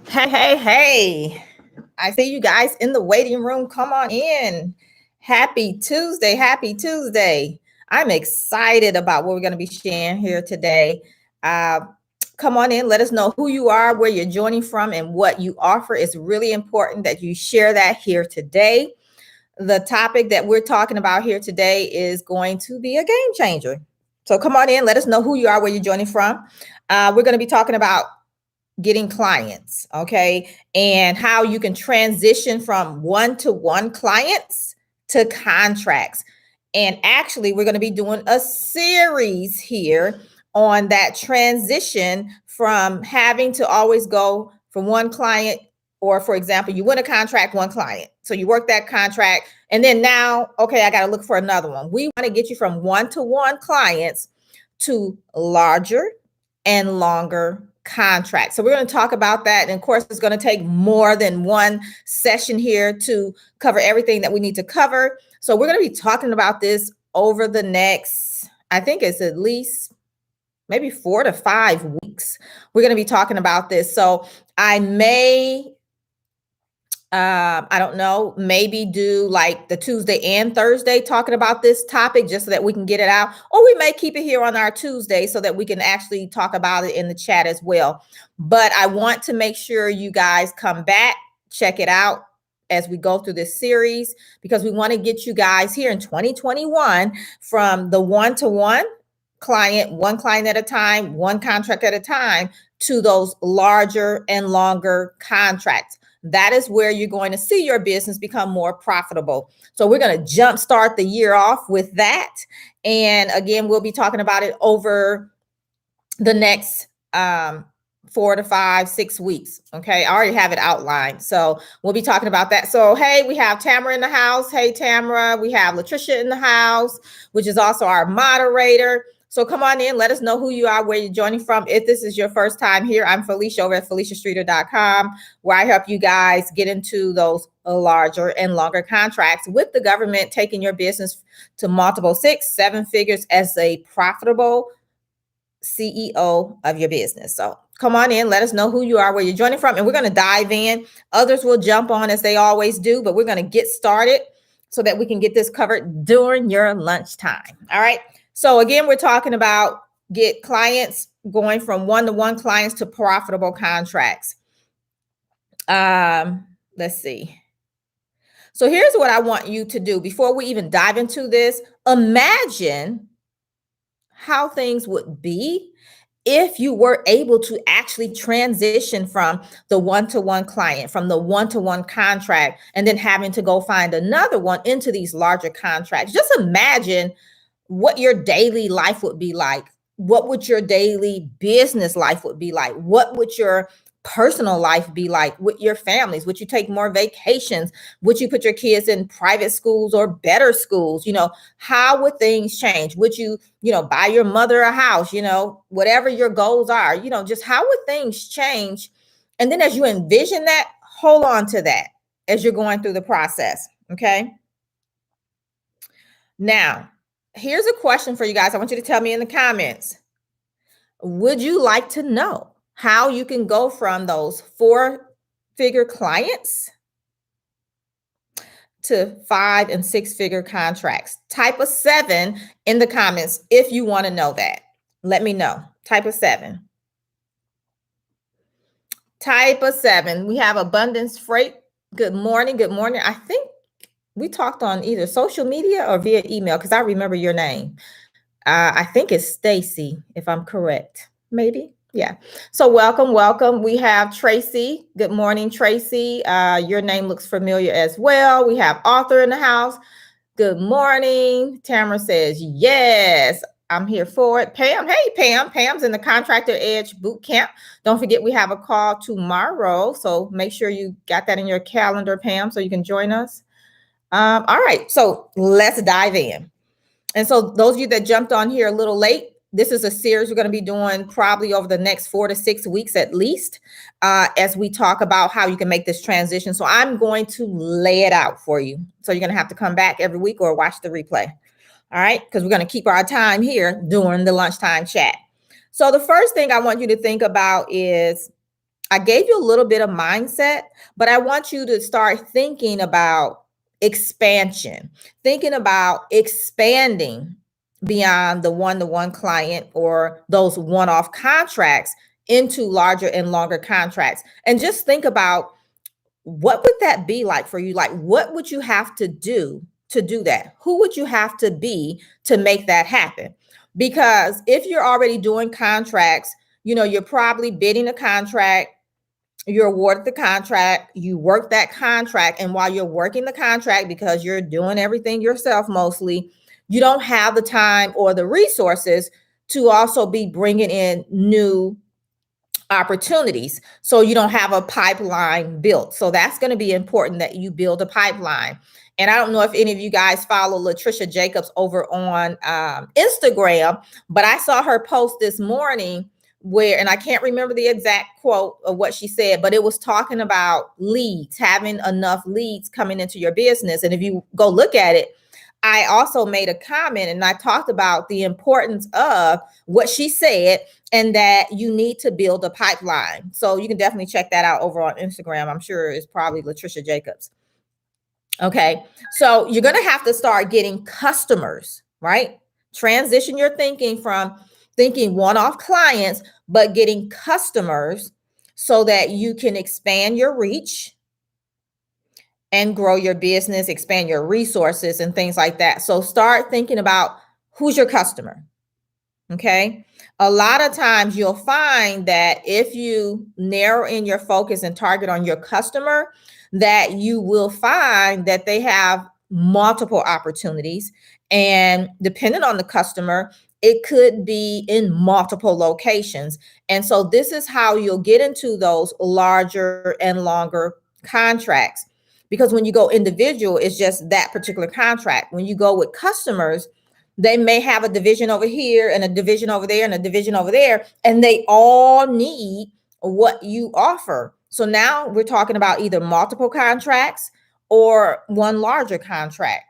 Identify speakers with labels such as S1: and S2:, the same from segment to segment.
S1: Hey, hey, hey. I see you guys in the waiting room. Come on in. Happy Tuesday. Happy Tuesday. I'm excited about what we're going to be sharing here today. Uh, Come on in. Let us know who you are, where you're joining from, and what you offer. It's really important that you share that here today. The topic that we're talking about here today is going to be a game changer. So come on in. Let us know who you are, where you're joining from. We're going to be talking about getting clients, okay, and how you can transition from one-to-one clients to contracts. And actually, we're going to be doing a series here on that transition from having to always go from one client, or for example, you win a contract, one client. So you work that contract, and then now, okay, I got to look for another one. We want to get you from one-to-one clients to larger and longer contracts. So we're going to talk about that. And of course, it's going to take more than one session here to cover everything that we need to cover. So we're going to be talking about this over the next, I think it's at least maybe 4 to 5 weeks. We're going to be talking about this. So I may I don't know, maybe do like the Tuesday and Thursday talking about this topic just so that we can get it out. Or we may keep it here on our Tuesday so that we can actually talk about it in the chat as well. But I want to make sure you guys come back, check it out as we go through this series, because we want to get you guys here in 2021 from the one-to-one client, one client at a time, one contract at a time, to those larger and longer contracts. That is where you're going to see your business become more profitable. So we're going to jumpstart the year off with that. And again, we'll be talking about it over the next 4 to 5, 6 weeks. Okay, I already have it outlined. So we'll be talking about that. So, hey, we have Tamara in the house. Hey, Tamara. We have Latricia in the house, which is also our moderator. So come on in, let us know who you are, where you're joining from. If this is your first time here, I'm Felicia over at FeliciaStreeter.com, where I help you guys get into those larger and longer contracts with the government, taking your business to multiple 6, 7 figures as a profitable CEO of your business. So come on in, let us know who you are, where you're joining from, and we're going to dive in. Others will jump on as they always do, but we're going to get started so that we can get this covered during your lunchtime. All right. So again, we're talking about get clients going from one-to-one clients to profitable contracts. Let's see. So here's what I want you to do before we even dive into this. Imagine how things would be if you were able to actually transition from the one-to-one client, from the one-to-one contract, and then having to go find another one into these larger contracts. Just imagine what your daily life would be like. What would your daily business life would be like? What would your personal life be like with your families? Would you take more vacations? Would you put your kids in private schools or better schools? How would things change? Would you, buy your mother a house, whatever your goals are, just how would things change? And then as you envision that, hold on to that as you're going through the process. Okay. Now, here's a question for you guys. I want you to tell me in the comments. Would you like to know how you can go from those 4-figure clients to 5- and 6-figure contracts? Type a 7 in the comments if you want to know that. Let me know. Type a 7. Type a 7. We have Abundance Freight. Good morning. Good morning. I think we talked on either social media or via email because I remember your name. I think it's Stacy, if I'm correct. Maybe. Yeah. So welcome, welcome. We have Tracy. Good morning, Tracy. Your name looks familiar as well. We have Arthur in the house. Good morning. Tamara says, yes, I'm here for it. Pam, hey, Pam. Pam's in the Contractor Edge Bootcamp. Don't forget we have a call tomorrow. So make sure you got that in your calendar, Pam, so you can join us. All right. So let's dive in. And so those of you that jumped on here a little late, this is a series we're going to be doing probably over the next 4 to 6 weeks at least, as we talk about how you can make this transition. So I'm going to lay it out for you. So you're going to have to come back every week or watch the replay. All right, because we're going to keep our time here during the lunchtime chat. So the first thing I want you to think about is I gave you a little bit of mindset, but I want you to start thinking about expansion, thinking about expanding beyond the one-to-one client or those one-off contracts into larger and longer contracts. And just think about, what would that be like for you? Like, what would you have to do that? Who would you have to be to make that happen? Because if you're already doing contracts, you're probably bidding a contract, you're awarded the contract, you work that contract, and while you're working the contract, because you're doing everything yourself mostly, you don't have the time or the resources to also be bringing in new opportunities. So you don't have a pipeline built. So that's going to be important, that you build a pipeline. And I don't know if any of you guys follow Latricia Jacobs over on Instagram, but I saw her post this morning where, and I can't remember the exact quote of what she said, but it was talking about leads, having enough leads coming into your business. And if you go look at it, I also made a comment and I talked about the importance of what she said, and that you need to build a pipeline. So you can definitely check that out over on Instagram. I'm sure it's probably Latricia Jacobs. Okay. So you're going to have to start getting customers, right? Transition your thinking from thinking one-off clients, but getting customers so that you can expand your reach and grow your business, expand your resources and things like that. So start thinking about, who's your customer? Okay. A lot of times you'll find that if you narrow in your focus and target on your customer, that you will find that they have multiple opportunities. And depending on the customer, it could be in multiple locations. And so this is how you'll get into those larger and longer contracts. Because when you go individual, it's just that particular contract. When you go with customers, they may have a division over here and a division over there and a division over there, and they all need what you offer. So now we're talking about either multiple contracts or one larger contract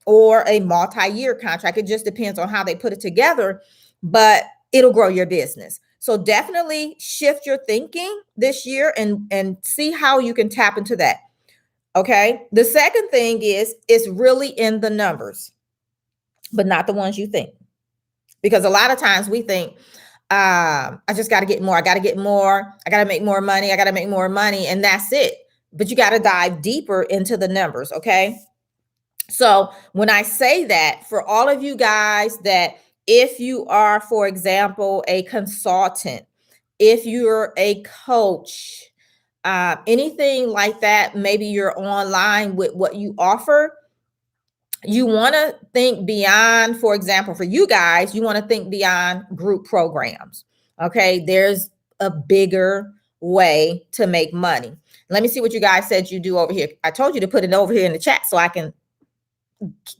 S1: or a multi-year contract. It just depends on how they put it together, but it'll grow your business. So definitely shift your thinking this year and see how you can tap into that. Okay. The second thing is, it's really in the numbers, but not the ones you think. Because a lot of times we think, I just got to get more. I got to get more. I got to make more money. I got to make more money. And that's it. But you got to dive deeper into the numbers. Okay. So when I say that, for all of you guys, that if you are, for example, a consultant, if you're a coach, anything like that, maybe you're online with what you offer, you want to think beyond, for example, for you guys, you want to think beyond group programs. Okay. There's a bigger way to make money. Let me see what you guys said you do over here. I told you to put it over here in the chat so I can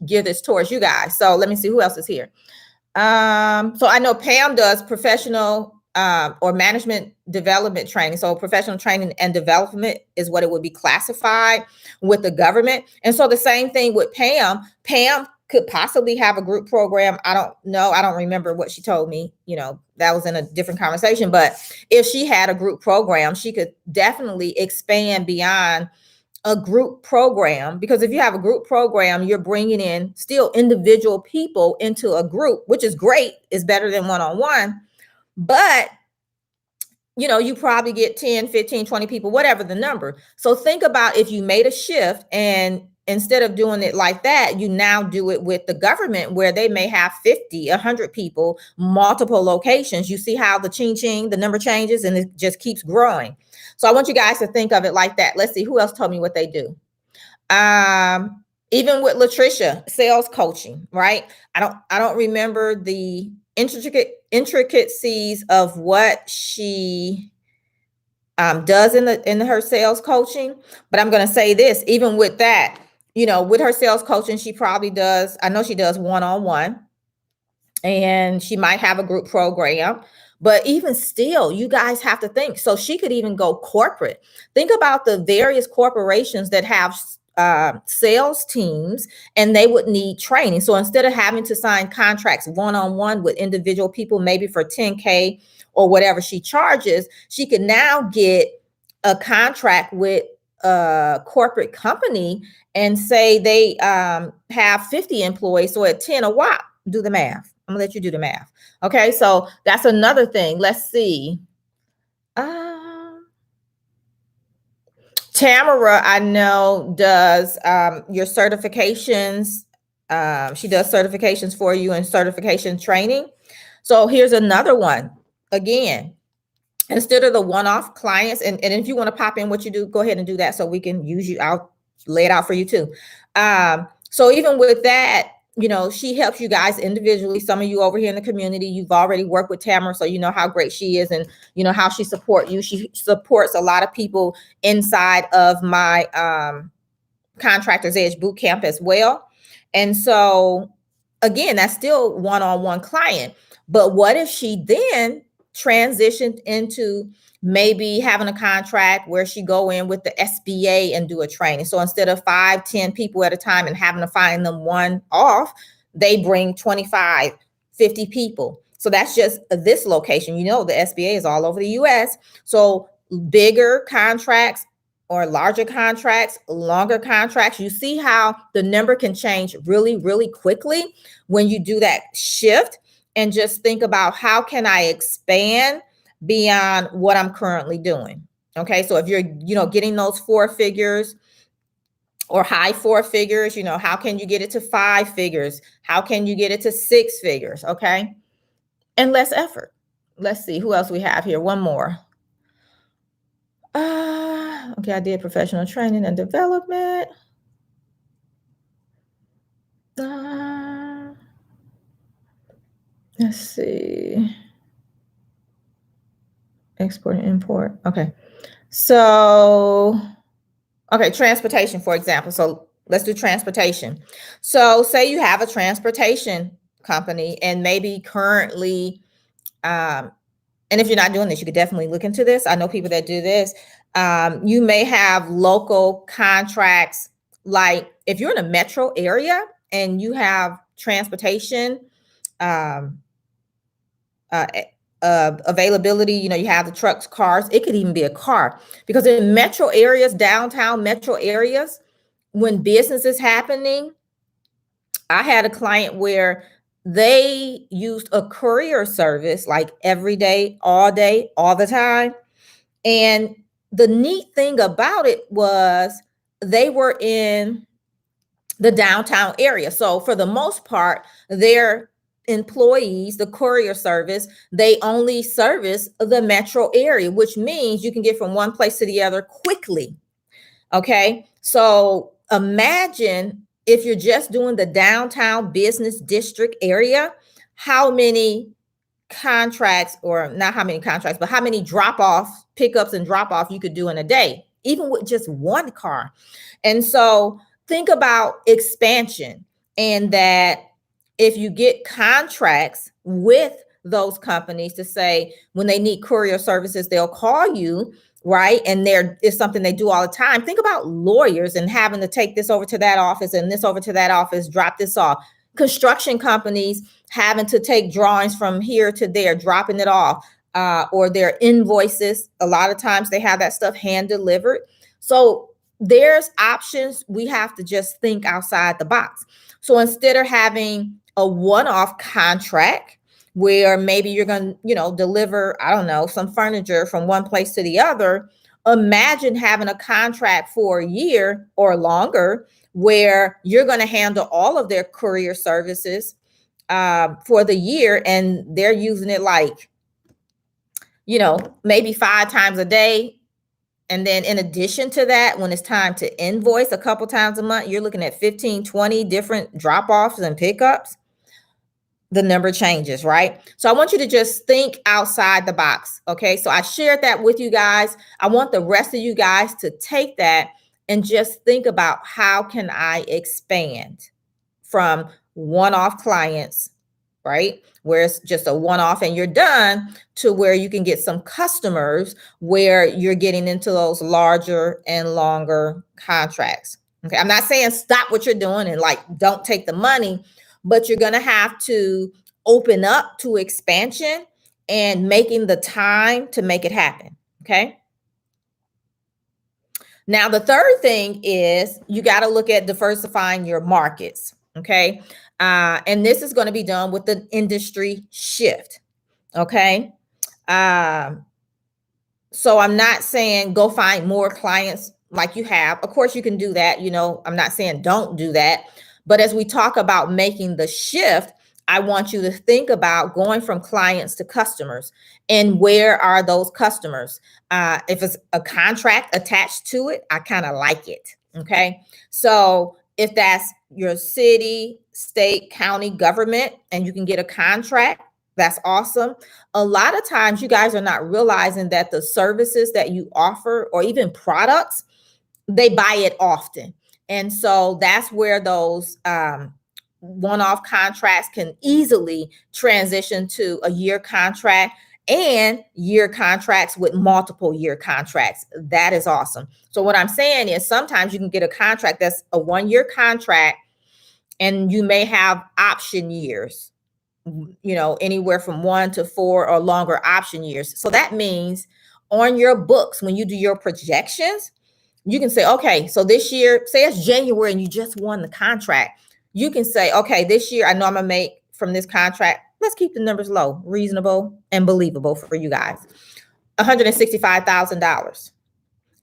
S1: give this towards you guys. So let me see who else is here. So I know Pam does professional or management development training. So professional training and development is what it would be classified with the government. And so the same thing with Pam. Pam could possibly have a group program. I don't know. I don't remember what she told me. That was in a different conversation. But if she had a group program, she could definitely expand beyond a group program, because if you have a group program, you're bringing in still individual people into a group, which is great. It's better than one-on-one. But, you probably get 10, 15, 20 people, whatever the number. So think about if you made a shift, and instead of doing it like that, you now do it with the government, where they may have 50, 100 people, multiple locations. You see how the number changes, and it just keeps growing. So I want you guys to think of it like that. Let's see who else told me what they do. Even with Latricia, sales coaching, right? I don't remember the intricacies of what she does in her sales coaching, but I'm going to say this, even with that, with her sales coaching, she probably does, I know she does one-on-one, and she might have a group program. But even still, you guys have to think. So she could even go corporate. Think about the various corporations that have sales teams, and they would need training. So instead of having to sign contracts one-on-one with individual people, maybe for 10K or whatever she charges, she can now get a contract with a corporate company and say they have 50 employees, so at 10 a whop, do the math. I'm gonna let you do the math. Okay, so that's another thing. Let's see. Tamara, I know, does your certifications. She does certifications for you and certification training. So here's another one. Again, instead of the one-off clients, and if you want to pop in what you do, go ahead and do that so we can use you out, lay it out for you too. So even with that, she helps you guys individually. Some of you over here in the community, you've already worked with Tamara, so you know how great she is and you know how she supports you. She supports a lot of people inside of my Contractors Edge Bootcamp as well. And so again, that's still one-on-one client. But what if she then transitioned into maybe having a contract where she go in with the SBA and do a training? So instead of 5, 10 people at a time and having to find them one off, they bring 25, 50 people. So that's just this location. The SBA is all over the US. So bigger contracts or larger contracts, longer contracts, you see how the number can change really, really quickly when you do that shift. And just think about, how can I expand beyond what I'm currently doing? Okay, so if you're, getting those 4 figures or high 4 figures, how can you get it to 5 figures? How can you get it to 6 figures? Okay, and less effort. Let's see who else we have here. One more. Okay, I did professional training and development. Let's see. Export and import. Okay. So, okay, transportation, for example. So let's do transportation. So say you have a transportation company and maybe currently, and if you're not doing this, you could definitely look into this. I know people that do this. You may have local contracts, like if you're in a metro area and you have transportation availability, you have the trucks, cars, it could even be a car, because in metro areas, downtown metro areas, when business is happening, I had a client where they used a courier service like every day, all the time. And the neat thing about it was they were in the downtown area. So for the most part, their employees, the courier service, they only service the metro area, which means you can get from one place to the other quickly. Okay. So imagine if you're just doing the downtown business district area, how many contracts, or not how many contracts, but how many drop-off, pickups and drop-off you could do in a day, even with just one car. And so think about expansion, and that if you get contracts with those companies to say when they need courier services, they'll call you, right? And there is something they do all the time. Think about lawyers and having to take this over to that office and this over to that office, drop this off. Construction companies having to take drawings from here to there, dropping it off, or their invoices. A lot of times they have that stuff hand delivered. So there's options. We have to just think outside the box. So instead of having a one-off contract where maybe you're going to, deliver, I don't know, some furniture from one place to the other, imagine having a contract for a year or longer where you're going to handle all of their courier services for the year, and they're using it like, maybe 5 times a day. And then in addition to that, when it's time to invoice a couple times a month, you're looking at 15, 20 different drop-offs and pickups. The number changes, right? So I want you to just think outside the box. Okay. So I shared that with you guys. I want the rest of you guys to take that and just think about, how can I expand from one-off clients, right, where it's just a one-off and you're done, to where you can get some customers where you're getting into those larger and longer contracts. Okay. I'm not saying stop what you're doing and like, don't take the money, but you're going to have to open up to expansion and making the time to make it happen. Okay. Now, the third thing is you got to look at diversifying your markets. Okay. And this is going to be done with the industry shift. Okay. Um, so I'm not saying go find more clients like you have. Of course, you can do that. I'm not saying don't do that. But as we talk about making the shift, I want you to think about going from clients to customers and where are those customers? If it's a contract attached to it, I kind of like it. Okay. So if that's your city, state, county government, and you can get a contract, that's awesome. A lot of times you guys are not realizing that the services that you offer or even products, they buy it often. And so that's where those one-off contracts can easily transition to a year contract and year contracts with multiple year contracts. That is awesome. So what I'm saying is sometimes you can get a contract that's a 1-year contract and you may have option years, anywhere from 1 to 4 or longer option years. So that means on your books, when you do your projections, you can say, okay, so this year, say it's January and you just won the contract. You can say, okay, this year I know I'm gonna make from this contract, let's keep the numbers low, reasonable and believable for you guys, $165,000.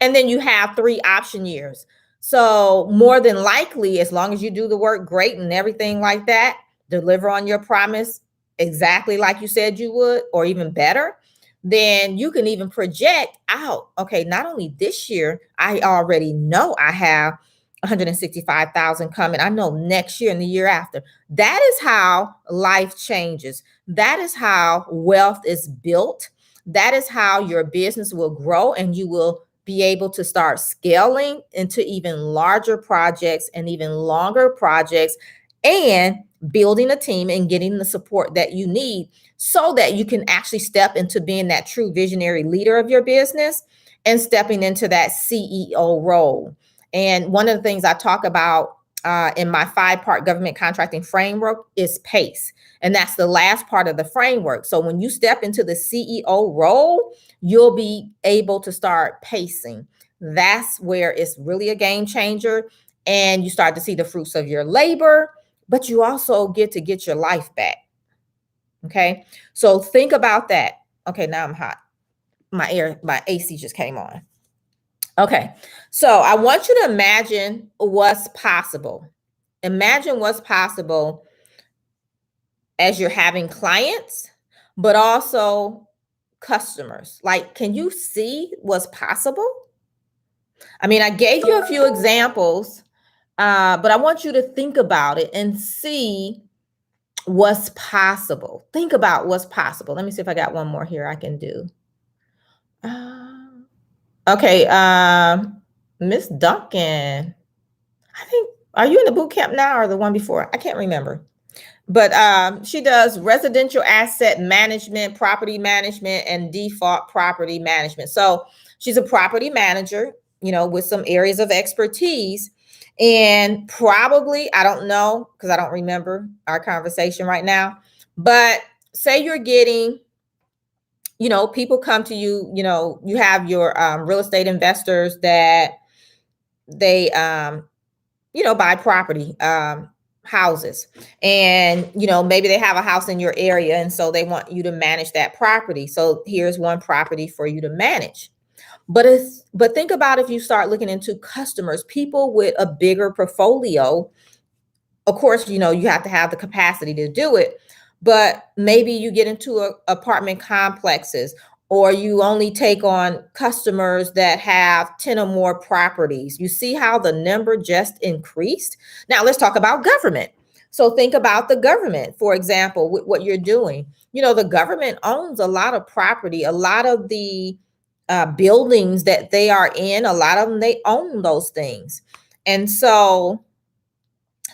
S1: And then you have 3 option years. So more than likely, as long as you do the work great and everything like that, deliver on your promise exactly like you said you would, or even better, then you can even project out, okay, not only this year, I already know I have 165,000 coming. I know next year and the year after. That is how life changes. That is how wealth is built. That is how your business will grow and you will be able to start scaling into even larger projects and even longer projects and building a team and getting the support that you need so that you can actually step into being that true visionary leader of your business and stepping into that CEO role. And one of the things I talk about in my 5-part government contracting framework is PACE. And that's the last part of the framework. So when you step into the CEO role, you'll be able to start pacing. That's where it's really a game changer. And you start to see the fruits of your labor, but you also get your life back. Okay. So think about that. Okay. Now I'm hot. My AC just came on. Okay. So I want you to imagine what's possible. Imagine what's possible as you're having clients, but also customers. Like, can you see what's possible? I mean, I gave you a few examples, but I want you to think about it and see what's possible. Think about what's possible. Let me see if I got one more here I can do. Okay, Miss Duncan. I think, are you in the boot camp now or the one before? I can't remember. But she does residential asset management, property management, and default property management. So she's a property manager, with some areas of expertise. And probably, I don't know, because I don't remember our conversation right now, but say you're getting, people come to you, you have your real estate investors that they, buy property, houses, and maybe they have a house in your area and so they want you to manage that property. So here's one property for you to manage. But think about if you start looking into customers, people with a bigger portfolio. Of course, you have to have the capacity to do it, but maybe you get into apartment complexes, or you only take on customers that have 10 or more properties. You see how the number just increased? Now let's talk about government. So think about the government, for example, with what you're doing. The government owns a lot of property, a lot of the buildings that they are in, a lot of them, they own those things. And so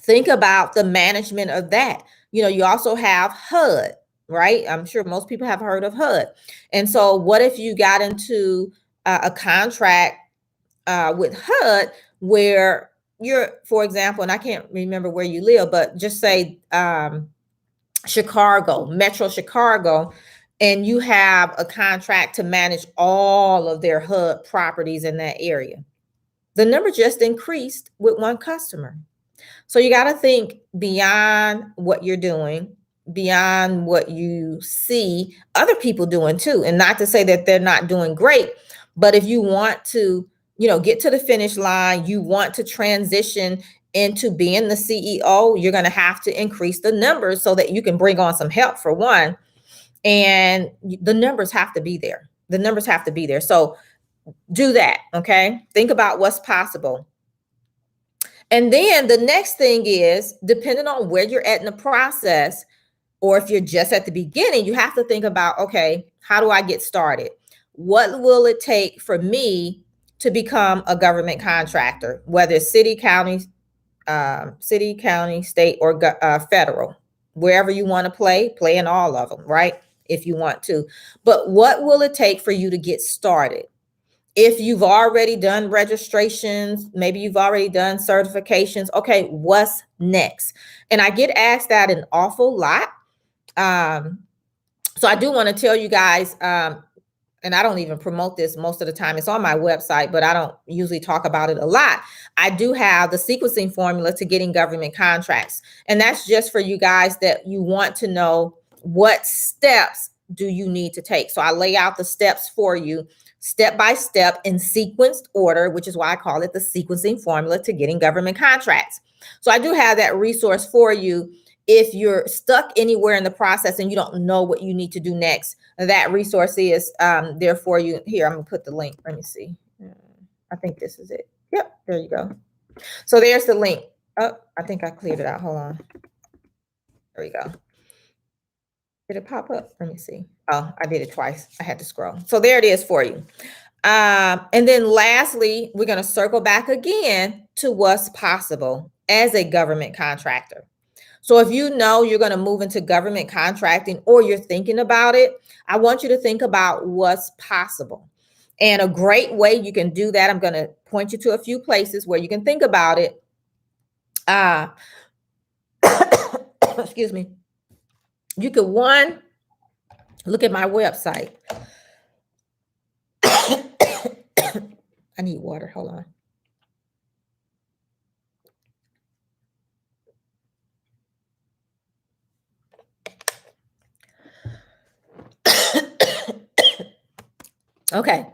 S1: think about the management of that. You also have HUD, right? I'm sure most people have heard of HUD. And so what if you got into a contract with HUD where you're, for example, and I can't remember where you live, but just say Chicago, Metro Chicago, and you have a contract to manage all of their HUD properties in that area. The number just increased with one customer. So you got to think beyond what you're doing, beyond what you see other people doing too. And not to say that they're not doing great, but if you want to, get to the finish line, you want to transition into being the CEO, you're going to have to increase the numbers so that you can bring on some help for one. And the numbers have to be there. The numbers have to be there. So do that. Okay. Think about what's possible. And then the next thing is, depending on where you're at in the process, or if you're just at the beginning, you have to think about, okay, how do I get started? What will it take for me to become a government contractor, whether it's city, county, state, or federal? Wherever you want to play in all of them, right? If you want to. But what will it take for you to get started? If you've already done registrations, maybe you've already done certifications, okay, what's next? And I get asked that an awful lot. So I do want to tell you guys, and I don't even promote this most of the time. It's on my website, but I don't usually talk about it a lot. I do have the sequencing formula to getting government contracts. And that's just for you guys that you want to know what steps do you need to take. So I lay out the steps for you, step by step in sequenced order, which is why I call it the sequencing formula to getting government contracts. So I do have that resource for you. If you're stuck anywhere in the process and you don't know what you need to do next, that resource is there for you. Here, I'm gonna put the link. Let me see. I think this is it. Yep, there you go. So there's the link. Oh, I think I cleared it out. Hold on. There we go. Did it pop up? Let me see. Oh, I did it twice. I had to scroll. So there it is for you. And then lastly, we're going to circle back again to what's possible as a government contractor. So if you know you're going to move into government contracting or you're thinking about it, I want you to think about what's possible. And a great way you can do that, I'm going to point you to a few places where you can think about it. Excuse me. You could, one, look at my website. I need water. Hold on. Okay.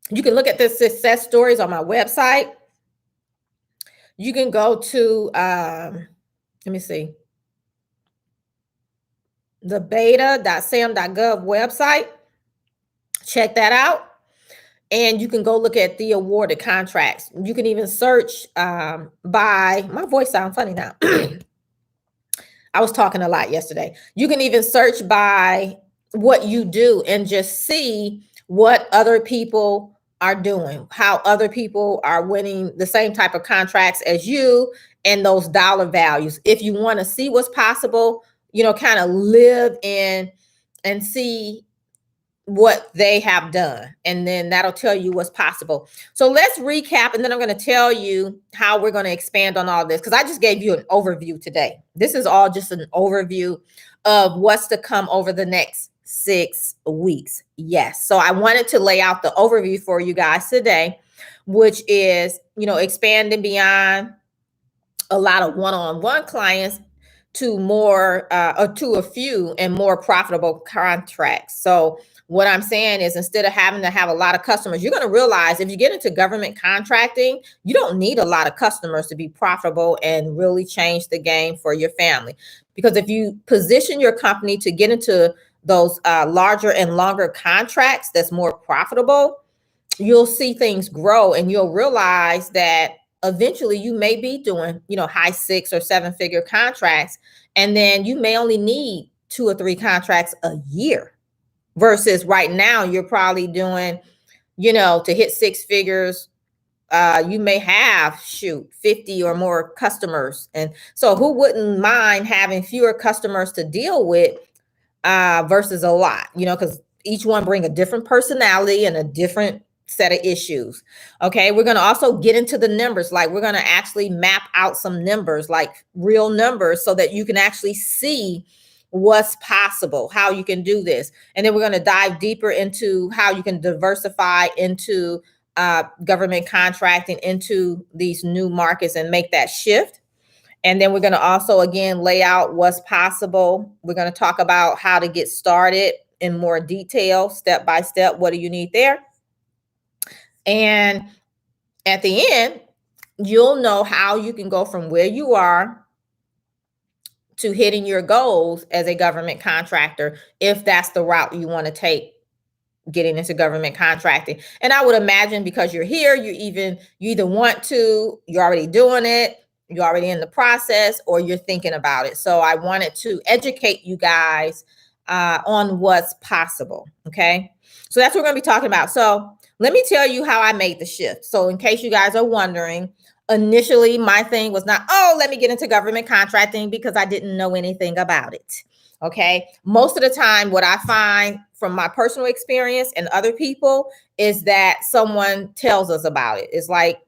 S1: You can look at the success stories on my website. You can go to, let me see, the beta.sam.gov website. Check that out. And you can go look at the awarded contracts. You can even search by, my voice sounds funny now. I was talking a lot yesterday. You can even search by what you do and just see what other people are doing, how other people are winning the same type of contracts as you and those dollar values. If you want to see what's possible, kind of live in and see what they have done. And then that'll tell you what's possible. So let's recap. And then I'm going to tell you how we're going to expand on all this, because I just gave you an overview today. This is all just an overview of what's to come over the next 6 weeks. Yes. So I wanted to lay out the overview for you guys today, which is, expanding beyond a lot of one-on-one clients to more, or to a few and more profitable contracts. So what I'm saying is, instead of having to have a lot of customers, you're going to realize if you get into government contracting, you don't need a lot of customers to be profitable and really change the game for your family. Because if you position your company to get into those larger and longer contracts that's more profitable, you'll see things grow and you'll realize that eventually you may be doing, high 6 or 7 figure contracts. And then you may only need 2 or 3 contracts a year. Versus right now, you're probably doing, to hit 6 figures, you may have 50 or more customers. And so who wouldn't mind having fewer customers to deal with versus a lot, because each one bring a different personality and a different set of issues. Okay. We're going to also get into the numbers. Like, we're going to actually map out some numbers, like real numbers, so that you can actually see what's possible, how you can do this. And then we're going to dive deeper into how you can diversify into government contracting into these new markets and make that shift. And then we're going to also, again, lay out what's possible. We're going to talk about how to get started in more detail, step by step. What do you need there? And at the end, you'll know how you can go from where you are to hitting your goals as a government contractor, if that's the route you want to take, getting into government contracting. And I would imagine because you're here, you either want to, you're already doing it, you're already in the process, or you're thinking about it. So I wanted to educate you guys on what's possible. Okay. So that's what we're going to be talking about. So let me tell you how I made the shift. So in case you guys are wondering, initially my thing was not, oh, let me get into government contracting, because I didn't know anything about it. Okay. Most of the time, what I find from my personal experience and other people is that someone tells us about it. It's like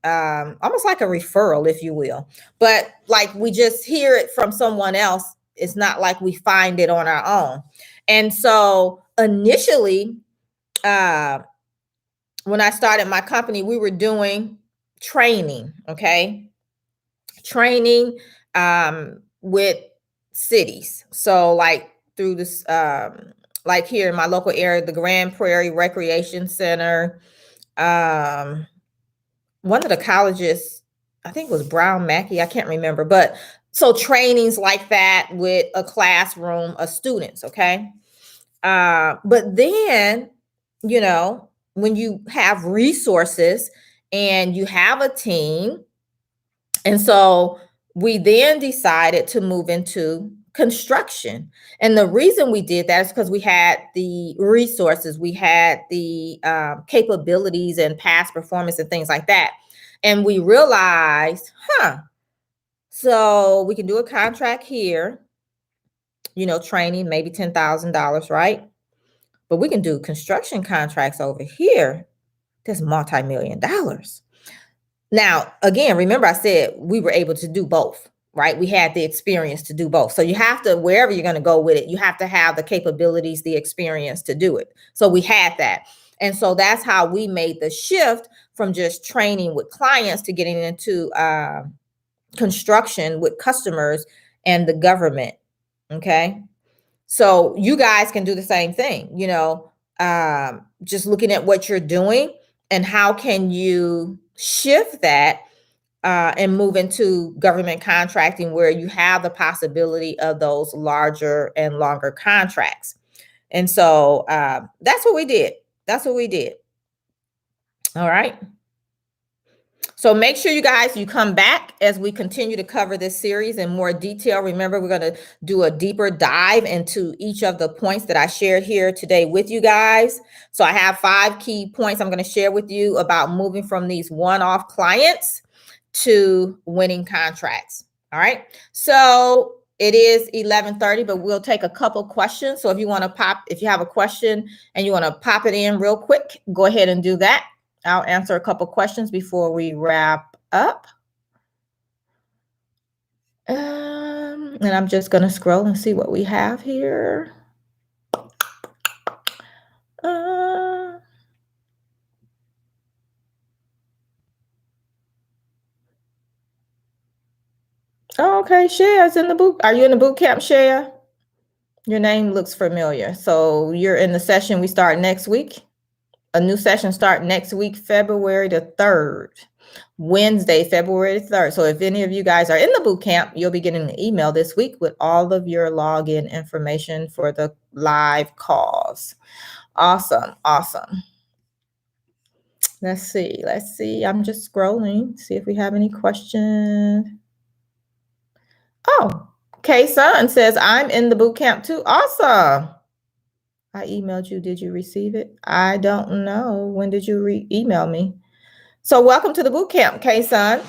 S1: almost like a referral, if you will. But like we just hear it from someone else. It's not like we find it on our own. And so initially, when I started my company, we were doing training, okay? Training with cities. So like through this, like here in my local area, the Grand Prairie Recreation Center, one of the colleges, I think it was Brown Mackey, I can't remember, but so trainings like that with a classroom of students, okay? But then, you know, when you have resources and you have a team, and so we then decided to move into construction. And the reason we did that is because we had the resources, we had the capabilities and past performance and things like that. And we realized, so we can do a contract here, you know, training, maybe $10,000, right? But we can do construction contracts over here. That's multi-million dollars. Now, again, remember I said we were able to do both, right? We had the experience to do both. So you have to, wherever you're going to go with it, you have to have the capabilities, the experience to do it. So we had that. And so that's how we made the shift from just training with clients to getting into construction with customers and the government. Okay. So you guys can do the same thing, you know, just looking at what you're doing and how can you shift that and move into government contracting where you have the possibility of those larger and longer contracts. And so that's what we did. That's what we did. All right. So make sure you guys, you come back as we continue to cover this series in more detail. Remember, we're going to do a deeper dive into each of the points that I shared here today with you guys. So I have 5 key points I'm going to share with you about moving from these one-off clients to winning contracts. All right. So it is 11:30, but we'll take a couple questions. So if you want to if you have a question and you want to pop it in real quick, go ahead and do that. I'll answer a couple questions before we wrap up. And I'm just going to scroll and see what we have here. Okay, Shaya's in the boot. Are you in the boot camp, Shaya? Your name looks familiar. So you're in the session we start next week. A new session start next week, February the 3rd, Wednesday, February the 3rd. So if any of you guys are in the boot camp, you'll be getting an email this week with all of your login information for the live calls. Awesome. Awesome. Let's see. I'm just scrolling, see if we have any questions. Oh, K-Sun says, I'm in the boot camp too. Awesome. I emailed you. Did you receive it? I don't know. When did you email me? So welcome to the boot camp, K-Sun.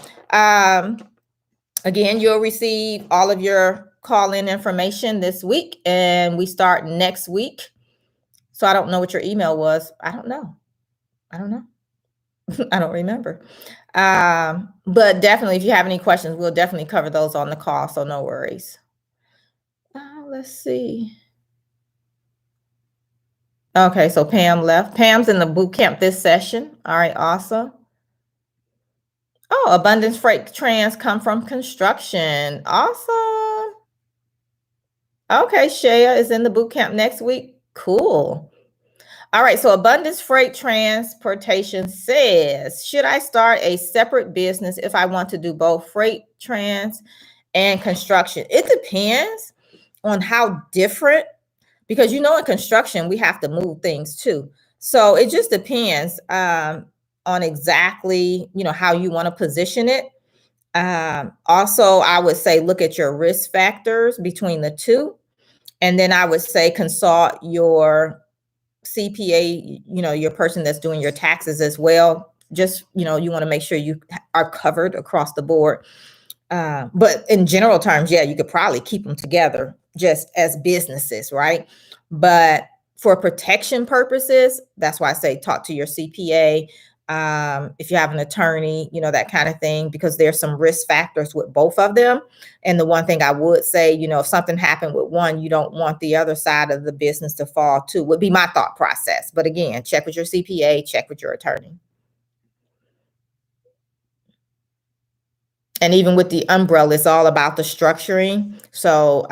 S1: Again, you'll receive all of your call-in information this week, and we start next week. So I don't know what your email was. I don't know. I don't remember. But definitely, if you have any questions, we'll definitely cover those on the call, so no worries. Let's see. Okay, so Pam left. Pam's in the boot camp this session. All right, awesome. Oh, Abundance Freight Trans come from construction. Awesome. Okay, Shea is in the boot camp next week. Cool. All right, so Abundance Freight Transportation says, should I start a separate business if I want to do both freight trans and construction? It depends on how different, because in construction, we have to move things too. So it just depends on exactly, how you want to position it. Also, I would say look at your risk factors between the two. And then I would say consult your CPA, your person that's doing your taxes as well. Just, you want to make sure you are covered across the board. But in general terms, yeah, you could probably keep them together just as businesses, right? But for protection purposes, that's why I say talk to your CPA. If you have an attorney, that kind of thing, because there's some risk factors with both of them. And the one thing I would say, if something happened with one, you don't want the other side of the business to fall too, would be my thought process. But again, check with your CPA, check with your attorney. And even with the umbrella, it's all about the structuring. So,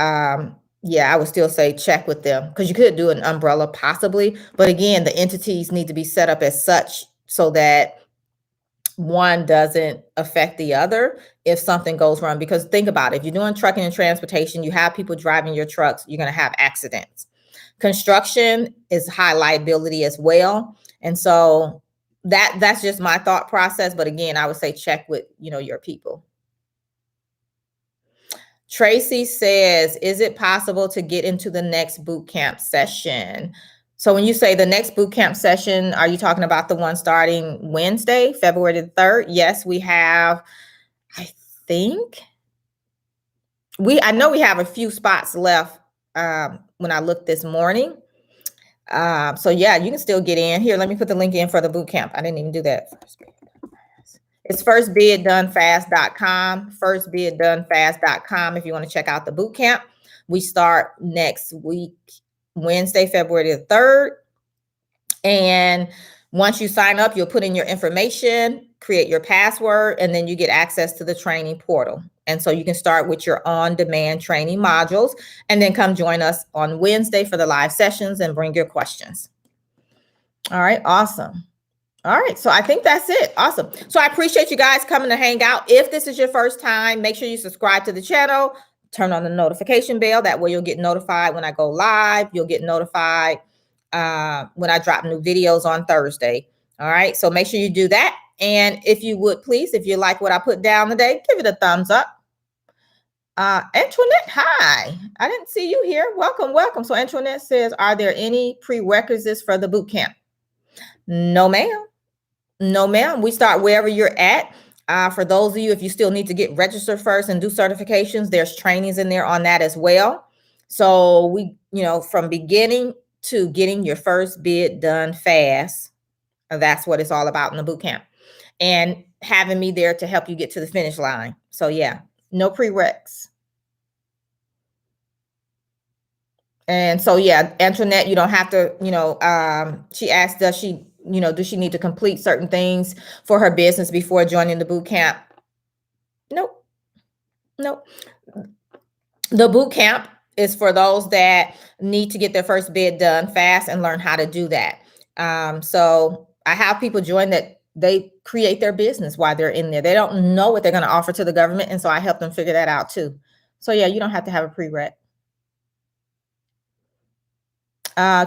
S1: yeah, I would still say check with them, because you could do an umbrella possibly. But again, the entities need to be set up as such so that one doesn't affect the other if something goes wrong. Because think about it, if you're doing trucking and transportation, you have people driving your trucks, you're going to have accidents. Construction is high liability as well. And so that's just my thought process. But again, I would say check with, your people. Tracy says, is it possible to get into the next boot camp session? So when you say the next boot camp session, are you talking about the one starting Wednesday, February the 3rd? Yes, we have, I think. I know we have a few spots left when I looked this morning. So yeah, you can still get in. Here, let me put the link in for the boot camp. I didn't even do that. It's firstbiddonefast.com, firstbiddonefast.com if you want to check out the boot camp. We start next week, Wednesday, February the 3rd. And once you sign up, you'll put in your information, create your password, and then you get access to the training portal. And so you can start with your on-demand training modules and then come join us on Wednesday for the live sessions and bring your questions. All right, awesome. All right, so I think that's it. Awesome. So I appreciate you guys coming to hang out. If this is your first time, make sure you subscribe to the channel, turn on the notification bell. That way you'll get notified when I go live. You'll get notified when I drop new videos on Thursday. All right, so make sure you do that. And if you would, please, if you like what I put down today, give it a thumbs up. Antoinette, hi. I didn't see you here. Welcome, welcome. So Antoinette says, are there any prerequisites for the boot camp? No, ma'am. No, ma'am. We start wherever you're at. For those of you, if you still need to get registered first and do certifications, there's trainings in there on that as well. So we, from beginning to getting your first bid done fast, that's what it's all about in the boot camp. And having me there to help you get to the finish line. So yeah, no prereqs. And so, yeah, Antoinette, you don't have to, she asked, does she need to complete certain things for her business before joining the boot camp? Nope. Nope. The boot camp is for those that need to get their first bid done fast and learn how to do that. So I have people join that they create their business while they're in there. They don't know what they're going to offer to the government. And so I help them figure that out too. So yeah, you don't have to have a prereq.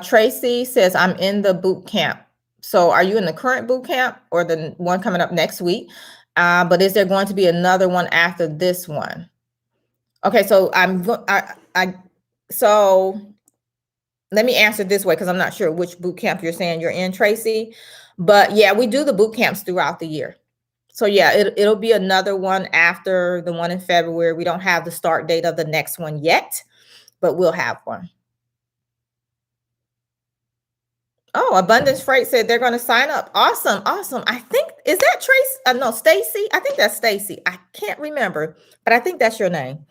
S1: Tracy says, I'm in the boot camp. So are you in the current boot camp or the one coming up next week? But is there going to be another one after this one? Okay, so so let me answer this way, because I'm not sure which boot camp you're saying you're in, Tracy. But yeah, we do the boot camps throughout the year. So yeah, it'll be another one after the one in February. We don't have the start date of the next one yet, but we'll have one. Oh, Abundance Freight said they're going to sign up. Awesome. Awesome. I think, is that Tracy? No, Stacy. I think that's Stacy. I can't remember, but I think that's your name.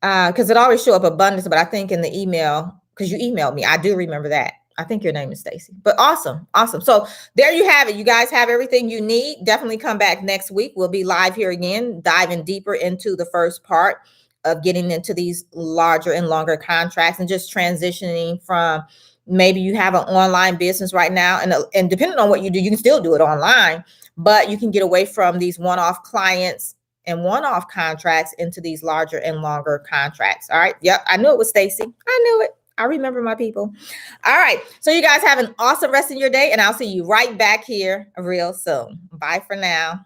S1: Because it always show up Abundance, but I think in the email, because you emailed me, I do remember that. I think your name is Stacy, but awesome. Awesome. So there you have it. You guys have everything you need. Definitely come back next week. We'll be live here again, diving deeper into the first part of getting into these larger and longer contracts and just transitioning from maybe you have an online business right now. And depending on what you do, you can still do it online, but you can get away from these one-off clients and one-off contracts into these larger and longer contracts. All right. Yep. I knew it was Stacy. I knew it. I remember my people. All right. So you guys have an awesome rest of your day, and I'll see you right back here real soon. Bye for now.